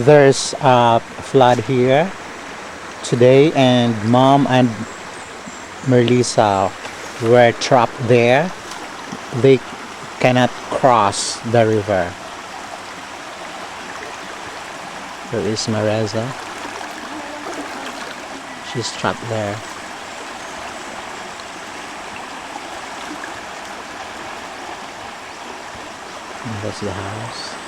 There's a flood here today, and Mom and Merlisa were trapped there. They cannot cross the river. There is Mareza. She's trapped there. And that's the house.